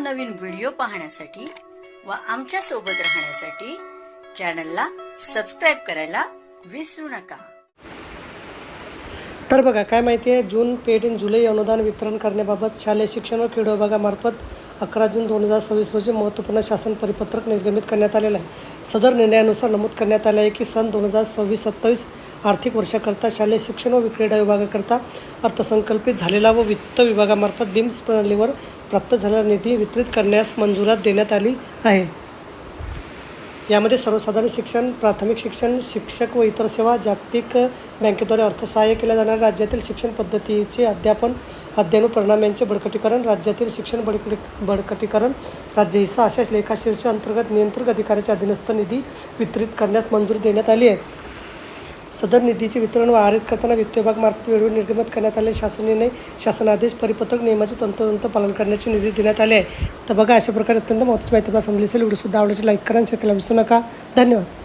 नवनवीन व्हिडिओ पाहण्यासाठी व आमच्या सोबत राहण्यासाठी चॅनलला सबस्क्राइब करायला विसरू नका। तर बघा काय माहिती आहे, जून पेड इन जुलै अनुदान वितरण करण्याबाबत शालेय शिक्षण व क्रीडा विभागामार्फत 11 जून 2026 रोजी महत्त्वपूर्ण शासन परिपत्रक निर्गमित करण्यात आलेलं आहे। सदर निर्णयानुसार नमूद करण्यात आले आहे की सन 2026-27 आर्थिक वर्षाकरता शालेय शिक्षण व क्रीडा विभागाकरता अर्थसंकल्पित झालेला व वित्त विभागामार्फत बीम्स प्रणालीवर प्राप्त झालेला निधी वितरित करण्यास मंजुरात देण्यात आली आहे। यामध्ये सर्वसाधारण शिक्षण, प्राथमिक शिक्षण, शिक्षक व इतर सेवा, जागतिक बँकेद्वारे अर्थसहाय्य केल्या जाणाऱ्या राज्यातील शिक्षण पद्धतीचे अध्ययन व परिणाम यांचे बळकटीकरण, राज्यातील शिक्षण बळकटीकरण, राज्य हिस्सा अशा लेखाशीर्ष अंतर्गत नियंत्रक अधिकाऱ्याच्या अधीनस्थ निधी वितरित करण्यास मंजुरी देण्यात आली आहे। सदर निधीचे वितरण व आयात करताना वित्त विभागामार्फत वेळोवेळी निर्गमित करण्यात आले शासन निर्णय, शासनादेश, परिपत्रक नियमाचे तंतोतंत पालन करण्याचे निर्देश देण्यात आले आहे। तर बघा, अशा प्रकारे अत्यंत महत्त्वाची माहिती समजली असेल। व्हिडिओ सुद्धा आवडल्यास लाईक करा आणि शेअर करायला विसरू नका। धन्यवाद।